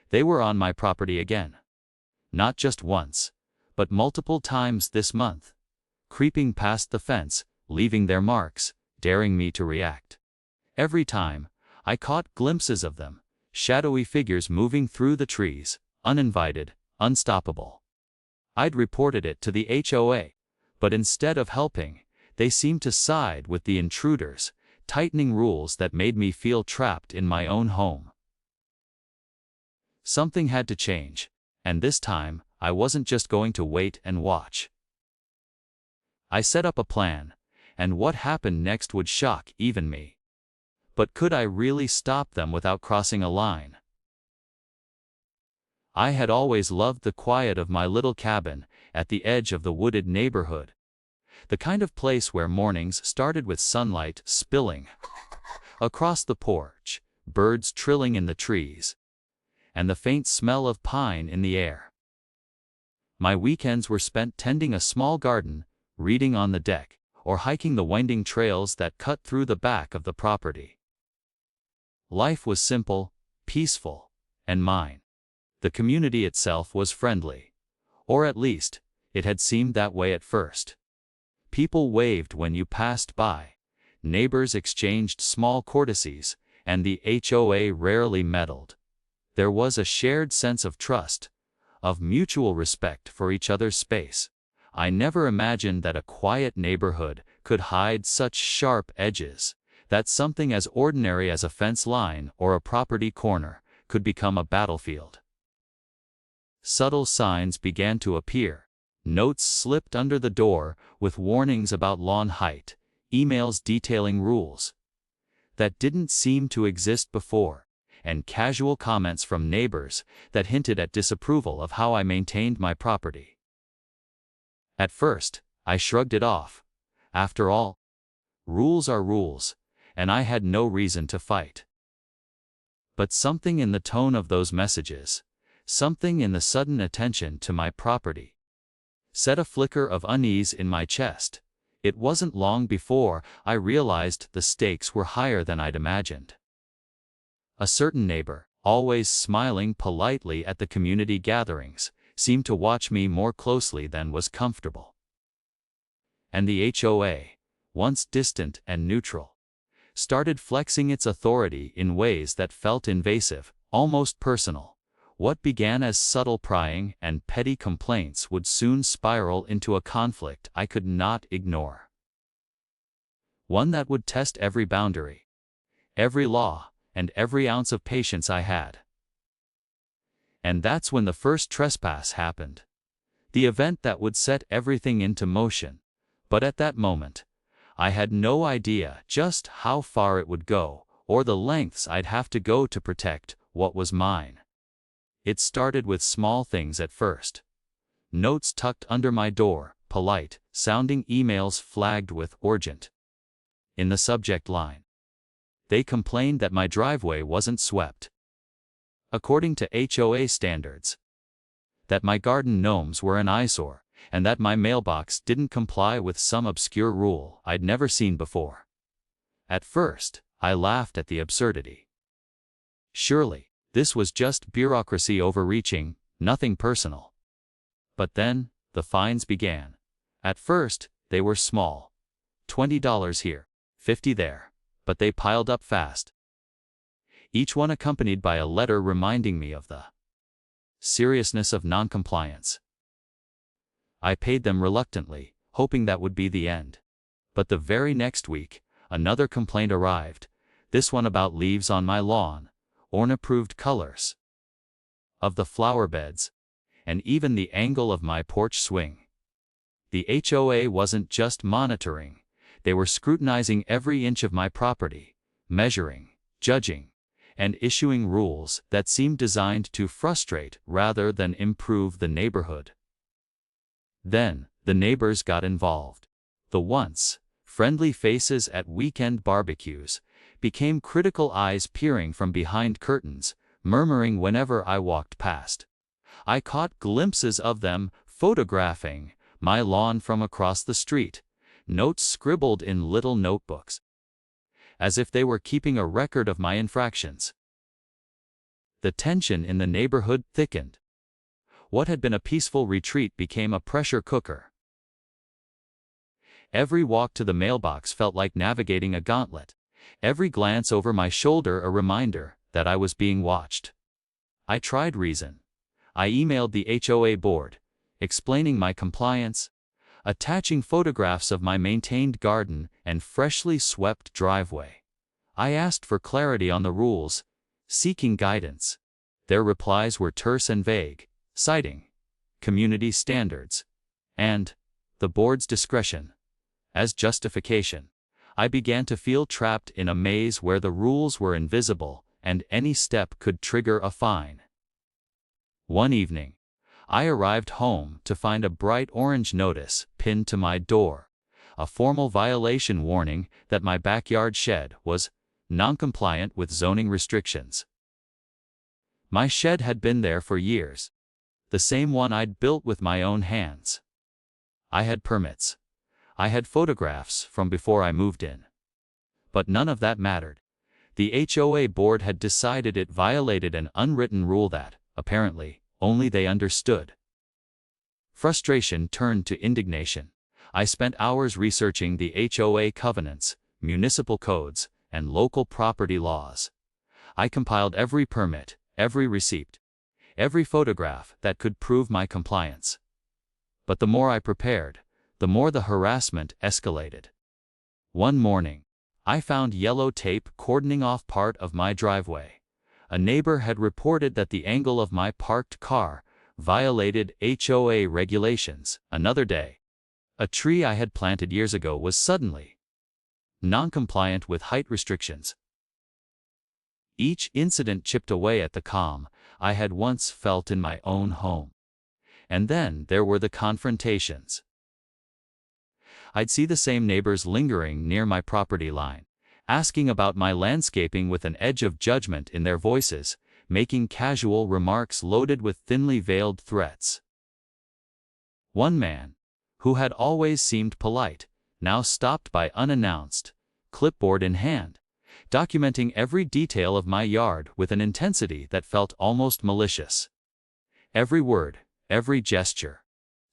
They were on my property again. Not just once, but multiple times this month, creeping past the fence, leaving their marks, daring me to react. Every time, I caught glimpses of them, shadowy figures moving through the trees, uninvited, unstoppable. I'd reported it to the HOA, but instead of helping, they seemed to side with the intruders, tightening rules that made me feel trapped in my own home. Something had to change, and this time, I wasn't just going to wait and watch. I set up a plan, and what happened next would shock even me. But could I really stop them without crossing a line? I had always loved the quiet of my little cabin at the edge of the wooded neighborhood. The kind of place where mornings started with sunlight spilling across the porch, birds trilling in the trees, and the faint smell of pine in the air. My weekends were spent tending a small garden, reading on the deck, or hiking the winding trails that cut through the back of the property. Life was simple, peaceful, and mine. The community itself was friendly, or at least, it had seemed that way at first. People waved when you passed by, neighbors exchanged small courtesies, and the HOA rarely meddled. There was a shared sense of trust, of mutual respect for each other's space. I never imagined that a quiet neighborhood could hide such sharp edges, that something as ordinary as a fence line or a property corner could become a battlefield. Subtle signs began to appear. Notes slipped under the door with warnings about lawn height, emails detailing rules that didn't seem to exist before, and casual comments from neighbors that hinted at disapproval of how I maintained my property. At first, I shrugged it off. After all, rules are rules, and I had no reason to fight. But something in the tone of those messages, something in the sudden attention to my property, set a flicker of unease in my chest. It wasn't long before I realized the stakes were higher than I'd imagined. A certain neighbor, always smiling politely at the community gatherings, seemed to watch me more closely than was comfortable. And the HOA, once distant and neutral, started flexing its authority in ways that felt invasive, almost personal. What began as subtle prying and petty complaints would soon spiral into a conflict I could not ignore. One that would test every boundary, every law, and every ounce of patience I had. And that's when the first trespass happened. The event that would set everything into motion. But at that moment, I had no idea just how far it would go, or the lengths I'd have to go to protect what was mine. It started with small things at first. Notes tucked under my door, polite, sounding emails flagged with urgent in the subject line. They complained that my driveway wasn't swept according to HOA standards, that my garden gnomes were an eyesore, and that my mailbox didn't comply with some obscure rule I'd never seen before. At first, I laughed at the absurdity. Surely, this was just bureaucracy overreaching, nothing personal. But then, the fines began. At first, they were small. $20 here, $50 there, but they piled up fast. Each one accompanied by a letter reminding me of the seriousness of noncompliance. I paid them reluctantly, hoping that would be the end. But the very next week, another complaint arrived, this one about leaves on my lawn, unapproved colors of the flower beds, and even the angle of my porch swing. The HOA wasn't just monitoring, they were scrutinizing every inch of my property, measuring, judging, and issuing rules that seemed designed to frustrate rather than improve the neighborhood. Then, the neighbors got involved. The once friendly faces at weekend barbecues became critical eyes peering from behind curtains, murmuring whenever I walked past. I caught glimpses of them photographing my lawn from across the street, notes scribbled in little notebooks, as if they were keeping a record of my infractions. The tension in the neighborhood thickened. What had been a peaceful retreat became a pressure cooker. Every walk to the mailbox felt like navigating a gauntlet. Every glance over my shoulder a reminder that I was being watched. I tried reason. I emailed the HOA board, explaining my compliance, attaching photographs of my maintained garden and freshly swept driveway. I asked for clarity on the rules, seeking guidance. Their replies were terse and vague, citing community standards and the board's discretion as justification. I began to feel trapped in a maze where the rules were invisible and any step could trigger a fine. One evening, I arrived home to find a bright orange notice pinned to my door, a formal violation warning that my backyard shed was non-compliant with zoning restrictions. My shed had been there for years, the same one I'd built with my own hands. I had permits. I had photographs from before I moved in. But none of that mattered. The HOA board had decided it violated an unwritten rule that, apparently, only they understood. Frustration turned to indignation. I spent hours researching the HOA covenants, municipal codes, and local property laws. I compiled every permit, every receipt, every photograph that could prove my compliance. But the more I prepared, the more the harassment escalated. One morning, I found yellow tape cordoning off part of my driveway. A neighbor had reported that the angle of my parked car violated HOA regulations. Another day, a tree I had planted years ago was suddenly non-compliant with height restrictions. Each incident chipped away at the calm I had once felt in my own home. And then there were the confrontations. I'd see the same neighbors lingering near my property line, asking about my landscaping with an edge of judgment in their voices, making casual remarks loaded with thinly veiled threats. One man, who had always seemed polite, now stopped by unannounced, clipboard in hand, documenting every detail of my yard with an intensity that felt almost malicious. Every word, every gesture,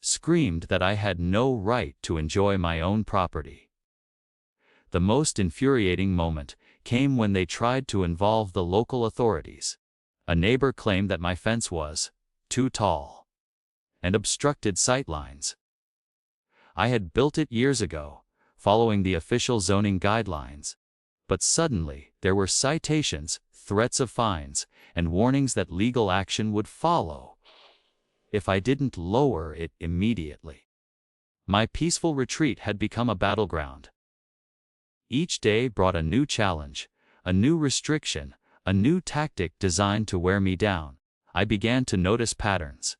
screamed that I had no right to enjoy my own property. The most infuriating moment came when they tried to involve the local authorities. A neighbor claimed that my fence was too tall and obstructed sightlines. I had built it years ago, following the official zoning guidelines. But suddenly, there were citations, threats of fines, and warnings that legal action would follow if I didn't lower it immediately. My peaceful retreat had become a battleground. Each day brought a new challenge, a new restriction, a new tactic designed to wear me down. I began to notice patterns.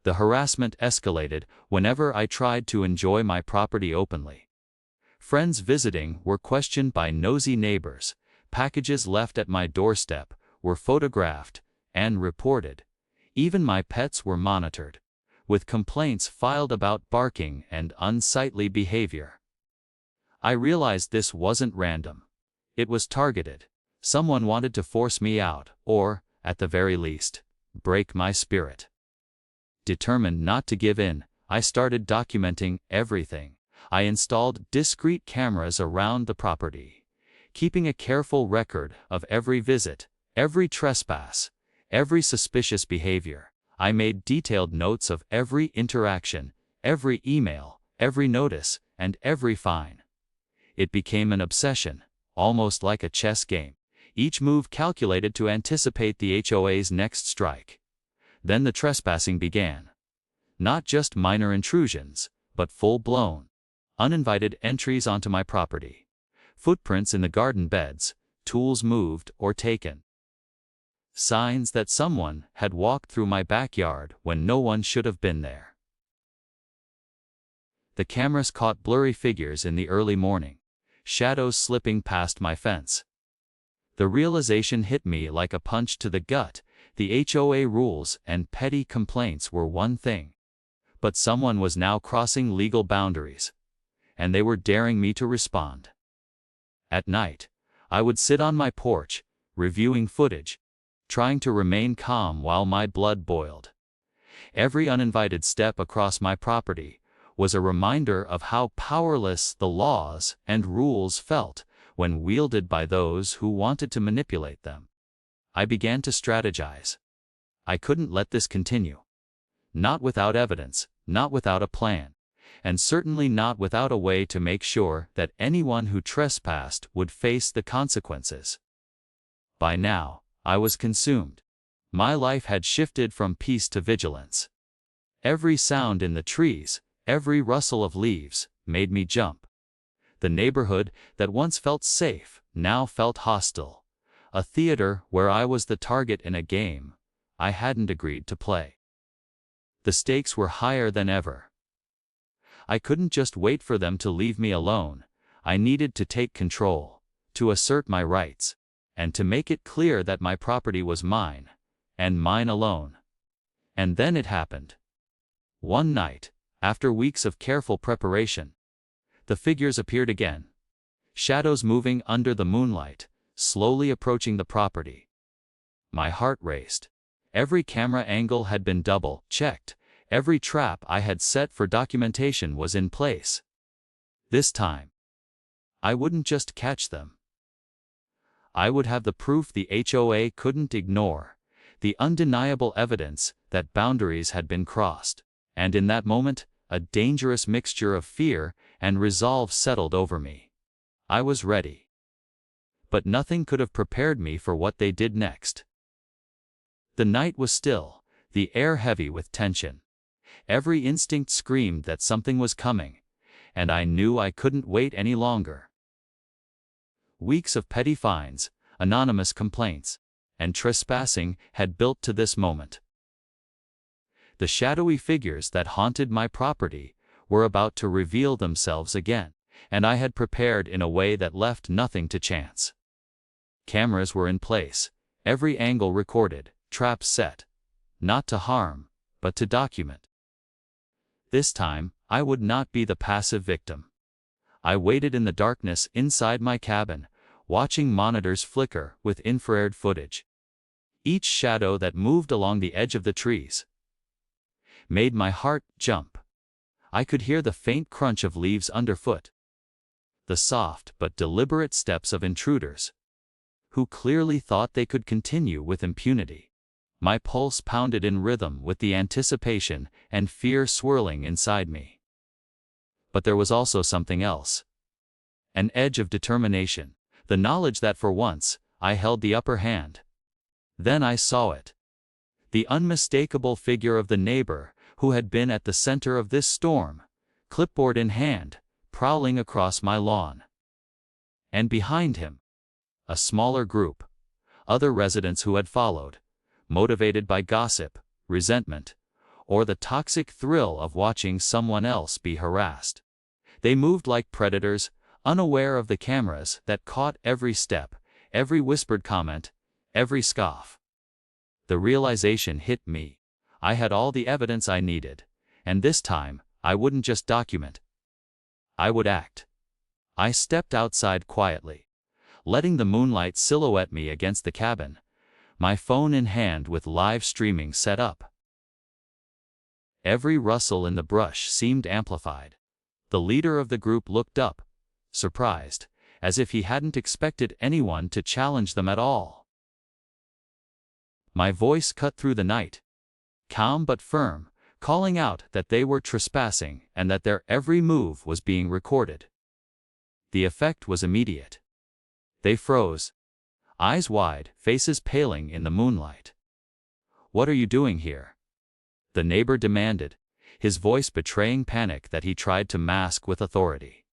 The harassment escalated whenever I tried to enjoy my property openly. Friends visiting were questioned by nosy neighbors, packages left at my doorstep were photographed and reported. Even my pets were monitored, with complaints filed about barking and unsightly behavior. I realized this wasn't random. It was targeted. Someone wanted to force me out, or, at the very least, break my spirit. Determined not to give in, I started documenting everything. I installed discrete cameras around the property, keeping a careful record of every visit, every trespass, every suspicious behavior. I made detailed notes of every interaction, every email, every notice, and every fine. It became an obsession, almost like a chess game, each move calculated to anticipate the HOA's next strike. Then the trespassing began. Not just minor intrusions, but full-blown, uninvited entries onto my property. Footprints in the garden beds, tools moved or taken. Signs that someone had walked through my backyard when no one should have been there. The cameras caught blurry figures in the early morning, shadows slipping past my fence. The realization hit me like a punch to the gut. The HOA rules and petty complaints were one thing, but someone was now crossing legal boundaries, and they were daring me to respond. At night, I would sit on my porch, reviewing footage, trying to remain calm while my blood boiled. Every uninvited step across my property was a reminder of how powerless the laws and rules felt when wielded by those who wanted to manipulate them. I began to strategize. I couldn't let this continue. Not without evidence, not without a plan, and certainly not without a way to make sure that anyone who trespassed would face the consequences. By now, I was consumed. My life had shifted from peace to vigilance. Every sound in the trees, every rustle of leaves, made me jump. The neighborhood that once felt safe now felt hostile. A theater where I was the target in a game I hadn't agreed to play. The stakes were higher than ever. I couldn't just wait for them to leave me alone. I needed to take control, to assert my rights, and to make it clear that my property was mine, and mine alone. And then it happened. One night, after weeks of careful preparation, the figures appeared again. Shadows moving under the moonlight, slowly approaching the property. My heart raced. Every camera angle had been double-checked. Every trap I had set for documentation was in place. This time, I wouldn't just catch them. I would have the proof the HOA couldn't ignore, the undeniable evidence that boundaries had been crossed. And in that moment, a dangerous mixture of fear and resolve settled over me. I was ready. But nothing could have prepared me for what they did next. The night was still, the air heavy with tension. Every instinct screamed that something was coming, and I knew I couldn't wait any longer. Weeks of petty fines, anonymous complaints, and trespassing had built to this moment. The shadowy figures that haunted my property were about to reveal themselves again, and I had prepared in a way that left nothing to chance. Cameras were in place, every angle recorded, traps set, not to harm, but to document. This time, I would not be the passive victim. I waited in the darkness inside my cabin, watching monitors flicker with infrared footage. Each shadow that moved along the edge of the trees made my heart jump. I could hear the faint crunch of leaves underfoot, the soft but deliberate steps of intruders, who clearly thought they could continue with impunity. My pulse pounded in rhythm with the anticipation and fear swirling inside me. But there was also something else. An edge of determination, the knowledge that for once, I held the upper hand. Then I saw it. The unmistakable figure of the neighbor who had been at the center of this storm, clipboard in hand, prowling across my lawn. And behind him, a smaller group, other residents who had followed, motivated by gossip, resentment, or the toxic thrill of watching someone else be harassed. They moved like predators, unaware of the cameras that caught every step, every whispered comment, every scoff. The realization hit me. I had all the evidence I needed, and this time, I wouldn't just document. I would act. I stepped outside quietly, letting the moonlight silhouette me against the cabin, my phone in hand with live streaming set up. Every rustle in the brush seemed amplified. The leader of the group looked up, surprised, as if he hadn't expected anyone to challenge them at all. My voice cut through the night, calm but firm, calling out that they were trespassing and that their every move was being recorded. The effect was immediate. They froze, eyes wide, faces paling in the moonlight. "What are you doing here?" the neighbor demanded, his voice betraying panic that he tried to mask with authority.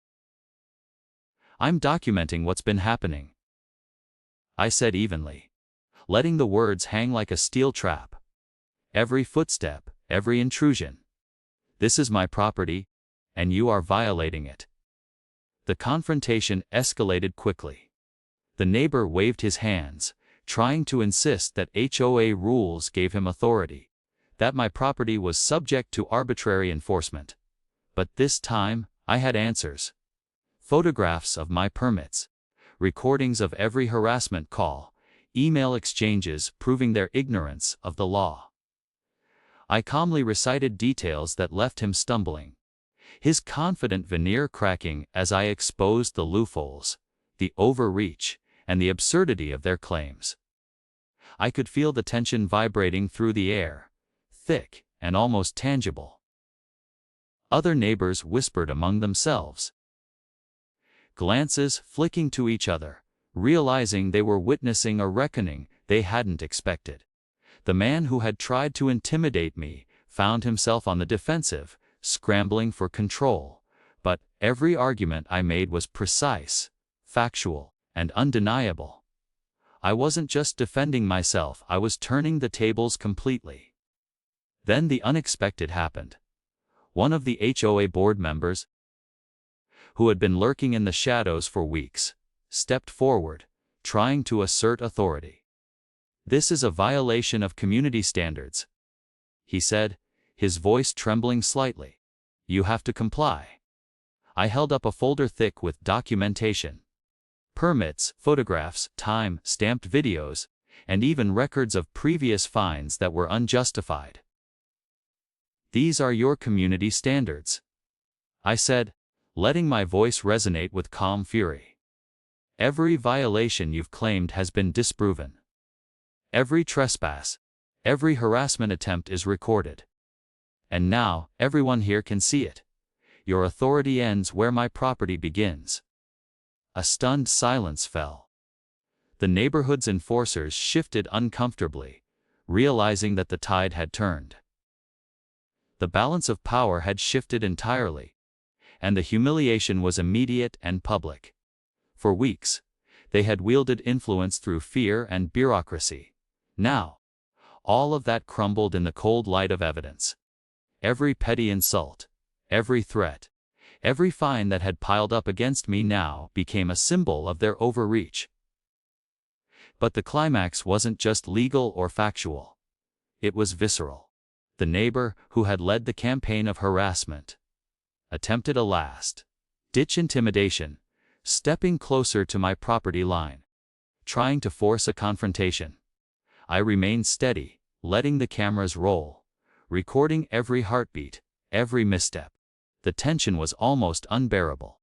"I'm documenting what's been happening," I said evenly, letting the words hang like a steel trap. "Every footstep, every intrusion. This is my property, and you are violating it." The confrontation escalated quickly. The neighbor waved his hands, trying to insist that HOA rules gave him authority, that my property was subject to arbitrary enforcement. But this time, I had answers. Photographs of my permits, recordings of every harassment call, email exchanges proving their ignorance of the law. I calmly recited details that left him stumbling, his confident veneer cracking as I exposed the loopholes, the overreach, and the absurdity of their claims. I could feel the tension vibrating through the air, thick and almost tangible. Other neighbors whispered among themselves, glances flicking to each other, realizing they were witnessing a reckoning they hadn't expected. The man who had tried to intimidate me found himself on the defensive, scrambling for control, but every argument I made was precise, factual, and undeniable. I wasn't just defending myself, I was turning the tables completely. Then the unexpected happened. One of the HOA board members, who had been lurking in the shadows for weeks, stepped forward, trying to assert authority. "This is a violation of community standards," he said, his voice trembling slightly. "You have to comply." I held up a folder thick with documentation. Permits, photographs, time-stamped videos, and even records of previous fines that were unjustified. "These are your community standards," I said, letting my voice resonate with calm fury. "Every violation you've claimed has been disproven. Every trespass, every harassment attempt is recorded. And now, everyone here can see it. Your authority ends where my property begins." A stunned silence fell. The neighborhood's enforcers shifted uncomfortably, realizing that the tide had turned. The balance of power had shifted entirely, and the humiliation was immediate and public. For weeks, they had wielded influence through fear and bureaucracy. Now, all of that crumbled in the cold light of evidence. Every petty insult, every threat, every fine that had piled up against me now became a symbol of their overreach. But the climax wasn't just legal or factual. It was visceral. The neighbor who had led the campaign of harassment attempted a last-ditch intimidation, stepping closer to my property line, trying to force a confrontation. I remained steady, letting the cameras roll, recording every heartbeat, every misstep. The tension was almost unbearable.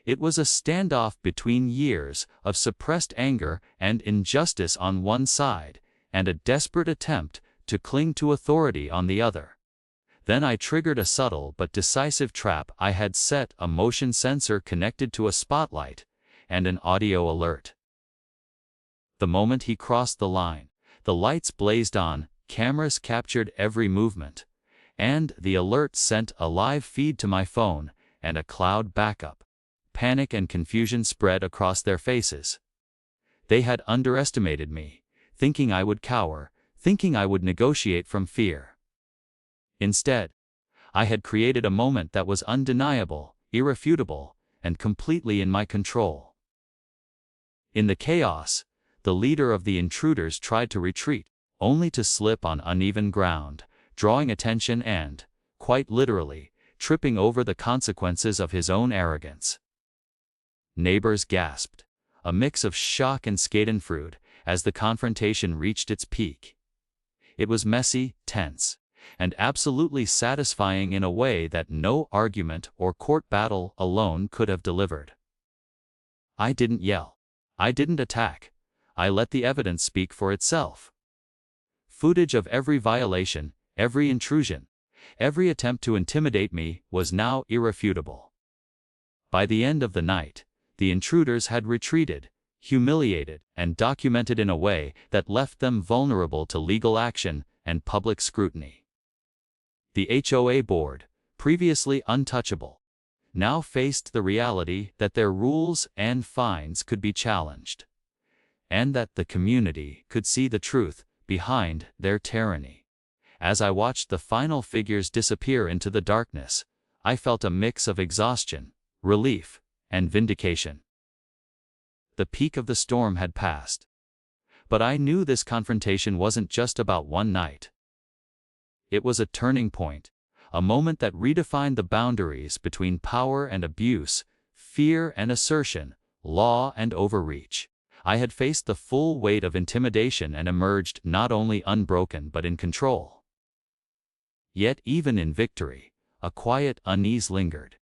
It was a standoff between years of suppressed anger and injustice on one side, and a desperate attempt to cling to authority on the other. Then I triggered a subtle but decisive trap I had set: a motion sensor connected to a spotlight, and an audio alert. The moment he crossed the line, the lights blazed on, cameras captured every movement, and the alert sent a live feed to my phone and a cloud backup. Panic and confusion spread across their faces. They had underestimated me, thinking I would cower, thinking I would negotiate from fear. Instead, I had created a moment that was undeniable, irrefutable, and completely in my control. In the chaos, the leader of the intruders tried to retreat, only to slip on uneven ground, drawing attention and, quite literally, tripping over the consequences of his own arrogance. Neighbors gasped, a mix of shock and schadenfreude, as the confrontation reached its peak. It was messy, tense, and absolutely satisfying in a way that no argument or court battle alone could have delivered. I didn't yell. I didn't attack. I let the evidence speak for itself. Footage of every violation, every intrusion, every attempt to intimidate me was now irrefutable. By the end of the night, the intruders had retreated, humiliated, and documented in a way that left them vulnerable to legal action and public scrutiny. The HOA board, previously untouchable, now faced the reality that their rules and fines could be challenged, and that the community could see the truth behind their tyranny. As I watched the final figures disappear into the darkness, I felt a mix of exhaustion, relief, and vindication. The peak of the storm had passed. But I knew this confrontation wasn't just about one night. It was a turning point, a moment that redefined the boundaries between power and abuse, fear and assertion, law and overreach. I had faced the full weight of intimidation and emerged not only unbroken but in control. Yet even in victory, a quiet unease lingered.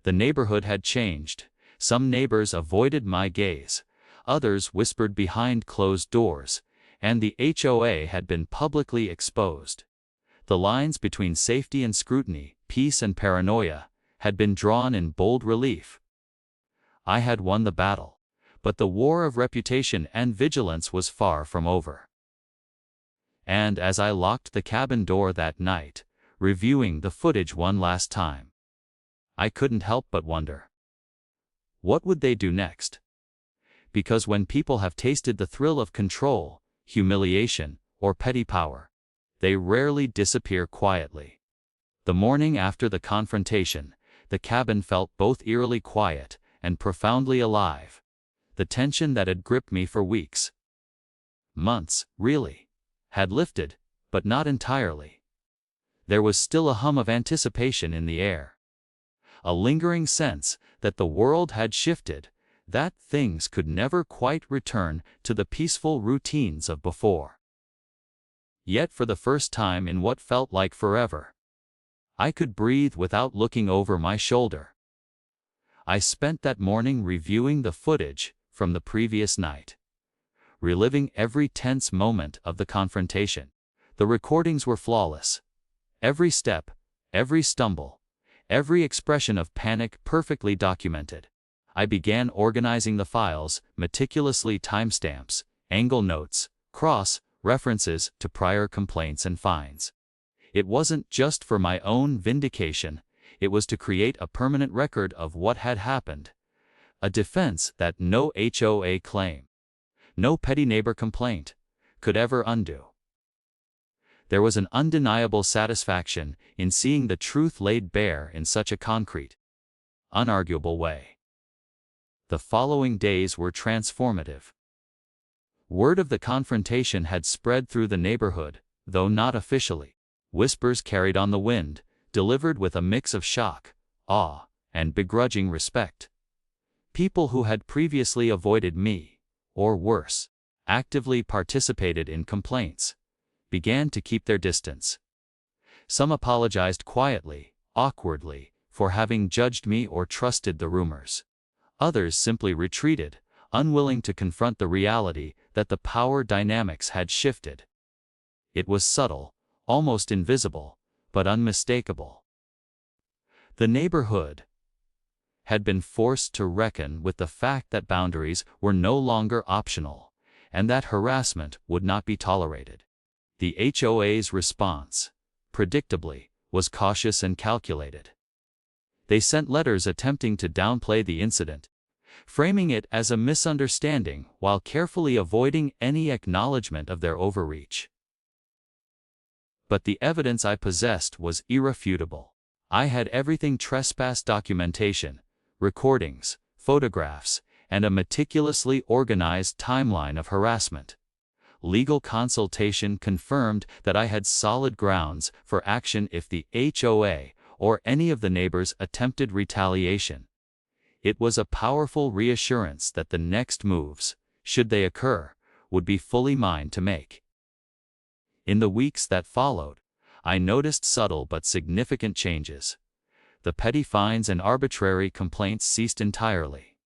The neighborhood had changed. Some neighbors avoided my gaze, others whispered behind closed doors, and the HOA had been publicly exposed. The lines between safety and scrutiny, peace and paranoia, had been drawn in bold relief. I had won the battle, but the war of reputation and vigilance was far from over. And as I locked the cabin door that night, reviewing the footage one last time, I couldn't help but wonder, what would they do next? Because when people have tasted the thrill of control, humiliation, or petty power, they rarely disappear quietly. The morning after the confrontation, the cabin felt both eerily quiet and profoundly alive. The tension that had gripped me for weeks, months, really, had lifted, but not entirely. There was still a hum of anticipation in the air. A lingering sense that the world had shifted, that things could never quite return to the peaceful routines of before. Yet for the first time in what felt like forever, I could breathe without looking over my shoulder. I spent that morning reviewing the footage from the previous night, reliving every tense moment of the confrontation. The recordings were flawless. Every step, every stumble, every expression of panic perfectly documented. I began organizing the files, meticulously timestamps, angle notes, cross-references to prior complaints and fines. It wasn't just for my own vindication, it was to create a permanent record of what had happened. A defense that no HOA claim, no petty neighbor complaint, could ever undo. There was an undeniable satisfaction in seeing the truth laid bare in such a concrete, unarguable way. The following days were transformative. Word of the confrontation had spread through the neighborhood, though not officially. Whispers carried on the wind, delivered with a mix of shock, awe, and begrudging respect. People who had previously avoided me, or worse, actively participated in complaints, began to keep their distance. Some apologized quietly, awkwardly, for having judged me or trusted the rumors. Others simply retreated, unwilling to confront the reality that the power dynamics had shifted. It was subtle, almost invisible, but unmistakable. The neighborhood had been forced to reckon with the fact that boundaries were no longer optional, and that harassment would not be tolerated. The HOA's response, predictably, was cautious and calculated. They sent letters attempting to downplay the incident, framing it as a misunderstanding while carefully avoiding any acknowledgement of their overreach. But the evidence I possessed was irrefutable. I had everything: trespass documentation, recordings, photographs, and a meticulously organized timeline of harassment. Legal consultation confirmed that I had solid grounds for action if the HOA or any of the neighbors attempted retaliation. It was a powerful reassurance that the next moves, should they occur, would be fully mine to make. In the weeks that followed, I noticed subtle but significant changes. The petty fines and arbitrary complaints ceased entirely.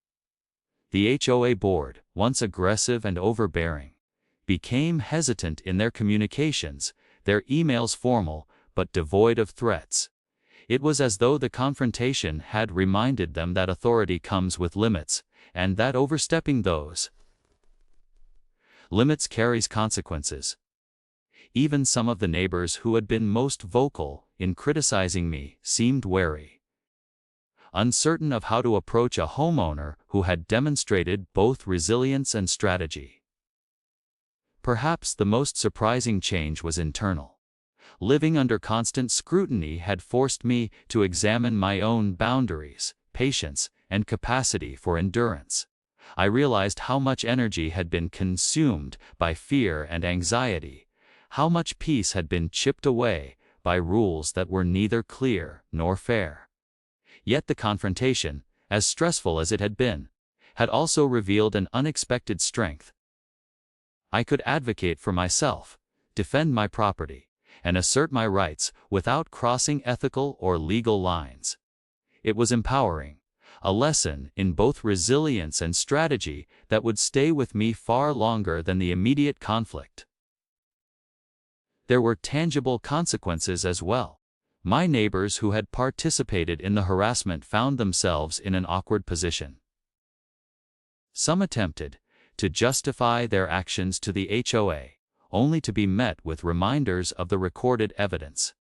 The HOA board, once aggressive and overbearing, became hesitant in their communications, their emails formal but devoid of threats. It was as though the confrontation had reminded them that authority comes with limits, and that overstepping those limits carries consequences. Even some of the neighbors who had been most vocal in criticizing me seemed wary, uncertain of how to approach a homeowner who had demonstrated both resilience and strategy. Perhaps the most surprising change was internal. Living under constant scrutiny had forced me to examine my own boundaries, patience, and capacity for endurance. I realized how much energy had been consumed by fear and anxiety, how much peace had been chipped away by rules that were neither clear nor fair. Yet the confrontation, as stressful as it had been, had also revealed an unexpected strength. I could advocate for myself, defend my property, and assert my rights without crossing ethical or legal lines. It was empowering, a lesson in both resilience and strategy that would stay with me far longer than the immediate conflict. There were tangible consequences as well. My neighbors who had participated in the harassment found themselves in an awkward position. Some attempted to justify their actions to the HOA, only to be met with reminders of the recorded evidence.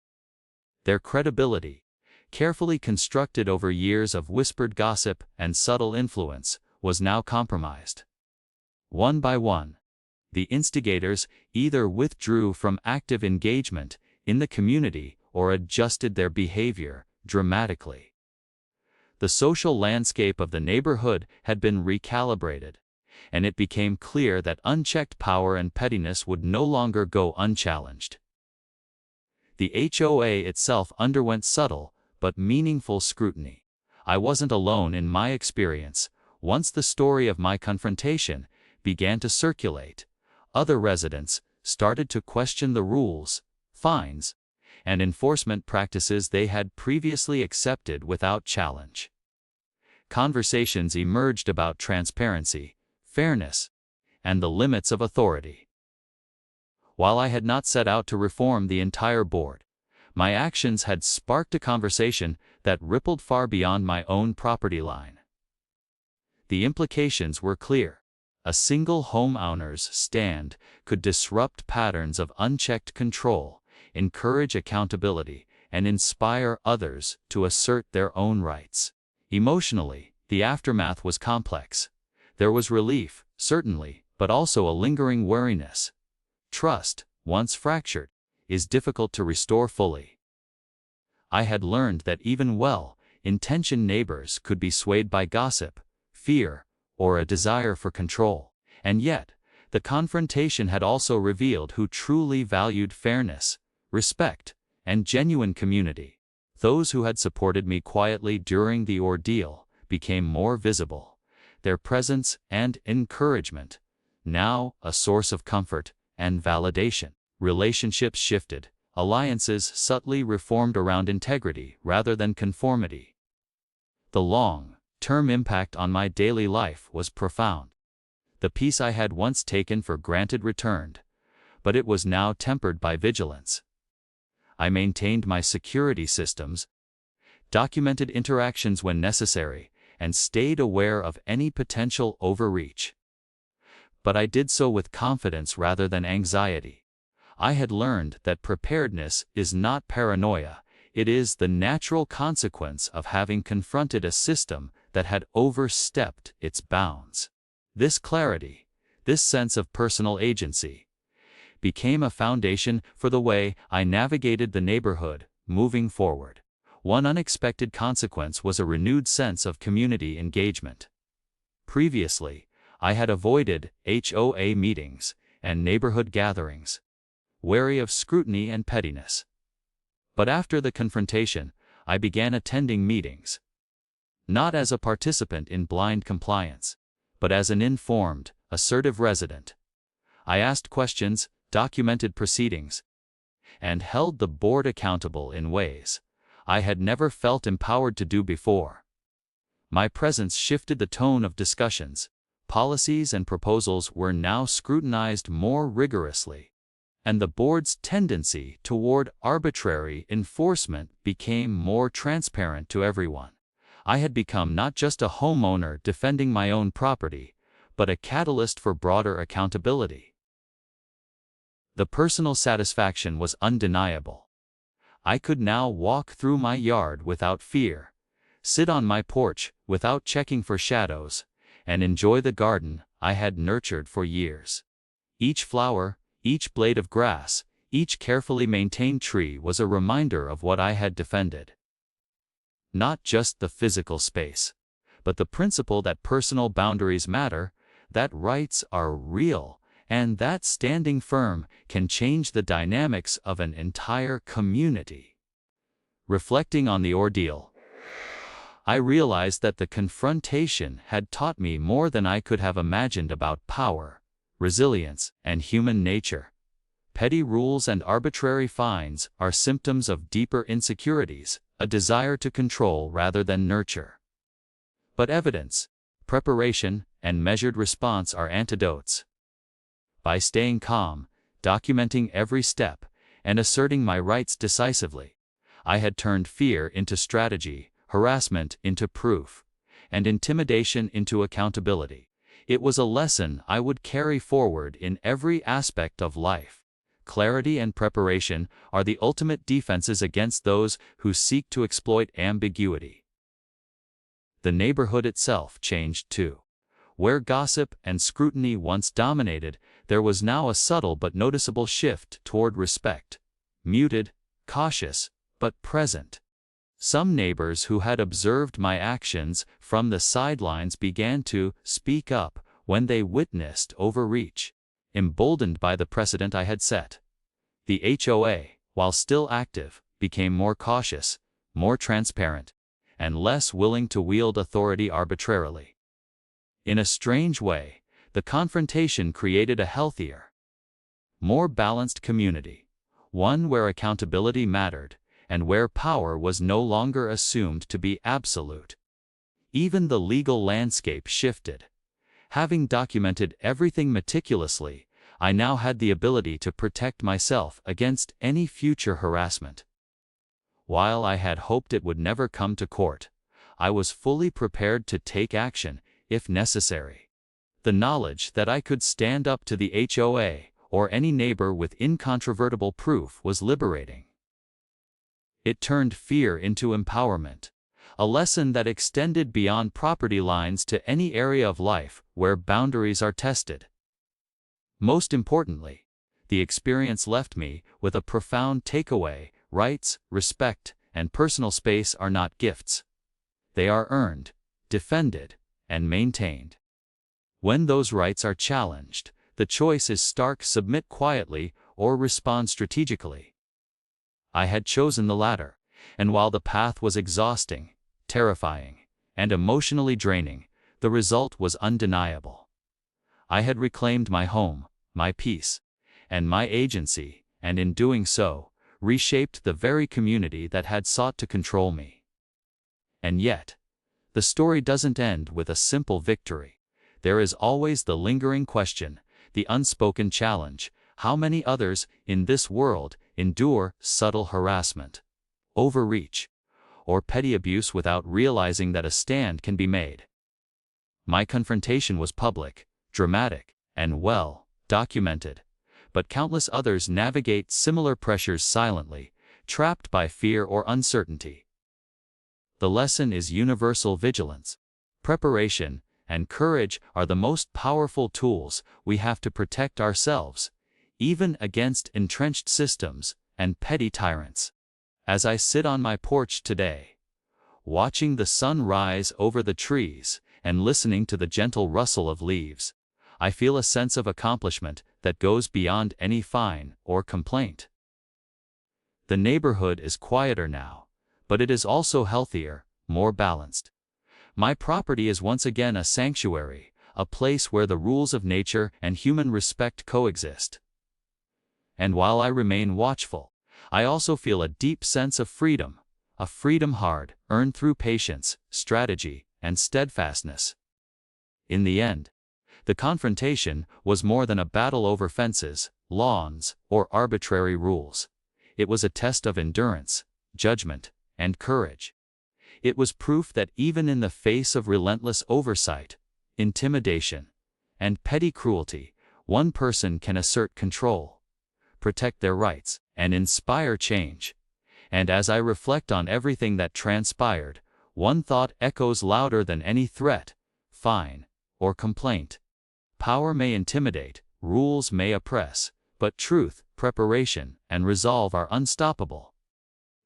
Their credibility, carefully constructed over years of whispered gossip and subtle influence, was now compromised. One by one, the instigators either withdrew from active engagement in the community or adjusted their behavior dramatically. The social landscape of the neighborhood had been recalibrated, and it became clear that unchecked power and pettiness would no longer go unchallenged. The HOA itself underwent subtle but meaningful scrutiny. I wasn't alone in my experience. Once the story of my confrontation began to circulate, other residents started to question the rules, fines, and enforcement practices they had previously accepted without challenge. Conversations emerged about transparency, fairness, and the limits of authority. While I had not set out to reform the entire board, my actions had sparked a conversation that rippled far beyond my own property line. The implications were clear. A single homeowner's stand could disrupt patterns of unchecked control, encourage accountability, and inspire others to assert their own rights. Emotionally, the aftermath was complex. There was relief, certainly, but also a lingering wariness. Trust, once fractured, is difficult to restore fully. I had learned that even well-intentioned neighbors could be swayed by gossip, fear, or a desire for control. And yet, the confrontation had also revealed who truly valued fairness, respect, and genuine community. Those who had supported me quietly during the ordeal became more visible, their presence and encouragement now a source of comfort and validation. Relationships shifted, alliances subtly reformed around integrity rather than conformity. The long-term impact on my daily life was profound. The peace I had once taken for granted returned, but it was now tempered by vigilance. I maintained my security systems, documented interactions when necessary, and stayed aware of any potential overreach. But I did so with confidence rather than anxiety. I had learned that preparedness is not paranoia, it is the natural consequence of having confronted a system that had overstepped its bounds. This clarity, this sense of personal agency, became a foundation for the way I navigated the neighborhood moving forward. One unexpected consequence was a renewed sense of community engagement. Previously, I had avoided HOA meetings and neighborhood gatherings, wary of scrutiny and pettiness. But after the confrontation, I began attending meetings. Not as a participant in blind compliance, but as an informed, assertive resident. I asked questions, documented proceedings, and held the board accountable in ways I had never felt empowered to do before. My presence shifted the tone of discussions. Policies and proposals were now scrutinized more rigorously, and the board's tendency toward arbitrary enforcement became more transparent to everyone. I had become not just a homeowner defending my own property, but a catalyst for broader accountability. The personal satisfaction was undeniable. I could now walk through my yard without fear, sit on my porch without checking for shadows, and enjoy the garden I had nurtured for years. Each flower, each blade of grass, each carefully maintained tree was a reminder of what I had defended. Not just the physical space, but the principle that personal boundaries matter, that rights are real, and that standing firm can change the dynamics of an entire community. Reflecting on the ordeal, I realized that the confrontation had taught me more than I could have imagined about power, resilience, and human nature. Petty rules and arbitrary fines are symptoms of deeper insecurities, a desire to control rather than nurture. But evidence, preparation, and measured response are antidotes. By staying calm, documenting every step, and asserting my rights decisively, I had turned fear into strategy, harassment into proof, and intimidation into accountability. It was a lesson I would carry forward in every aspect of life. Clarity and preparation are the ultimate defenses against those who seek to exploit ambiguity. The neighborhood itself changed too. Where gossip and scrutiny once dominated, there was now a subtle but noticeable shift toward respect. Muted, cautious, but present. Some neighbors who had observed my actions from the sidelines began to speak up when they witnessed overreach, emboldened by the precedent I had set. The HOA, while still active, became more cautious, more transparent, and less willing to wield authority arbitrarily. In a strange way, the confrontation created a healthier, more balanced community, one where accountability mattered, and where power was no longer assumed to be absolute. Even the legal landscape shifted. Having documented everything meticulously, I now had the ability to protect myself against any future harassment. While I had hoped it would never come to court, I was fully prepared to take action, if necessary. The knowledge that I could stand up to the HOA or any neighbor with incontrovertible proof was liberating. It turned fear into empowerment, a lesson that extended beyond property lines to any area of life where boundaries are tested. Most importantly, the experience left me with a profound takeaway: rights, respect, and personal space are not gifts. They are earned, defended, and maintained. When those rights are challenged, the choice is stark: submit quietly or respond strategically. I had chosen the latter, and while the path was exhausting, terrifying, and emotionally draining, the result was undeniable. I had reclaimed my home, my peace, and my agency, and in doing so, reshaped the very community that had sought to control me. And yet, the story doesn't end with a simple victory. There is always the lingering question, the unspoken challenge: how many others in this world endure subtle harassment, overreach, or petty abuse without realizing that a stand can be made? My confrontation was public, dramatic, and well documented, but countless others navigate similar pressures silently, trapped by fear or uncertainty. The lesson is universal: vigilance, preparation, and courage are the most powerful tools we have to protect ourselves, even against entrenched systems and petty tyrants. As I sit on my porch today, watching the sun rise over the trees and listening to the gentle rustle of leaves, I feel a sense of accomplishment that goes beyond any fine or complaint. The neighborhood is quieter now, but it is also healthier, more balanced. My property is once again a sanctuary, a place where the rules of nature and human respect coexist. And while I remain watchful, I also feel a deep sense of freedom, a freedom hard earned through patience, strategy, and steadfastness. In the end, the confrontation was more than a battle over fences, lawns, or arbitrary rules. It was a test of endurance, judgment, and courage. It was proof that even in the face of relentless oversight, intimidation, and petty cruelty, one person can assert control, protect their rights, and inspire change. And as I reflect on everything that transpired, one thought echoes louder than any threat, fine, or complaint. Power may intimidate, rules may oppress, but truth, preparation, and resolve are unstoppable.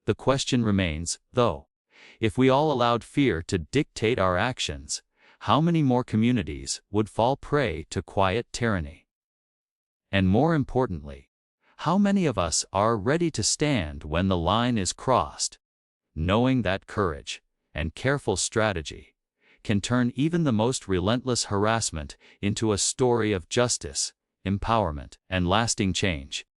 The question remains, though: if we all allowed fear to dictate our actions, how many more communities would fall prey to quiet tyranny? And more importantly, how many of us are ready to stand when the line is crossed, knowing that courage and careful strategy, can turn even the most relentless harassment into a story of justice, empowerment, and lasting change.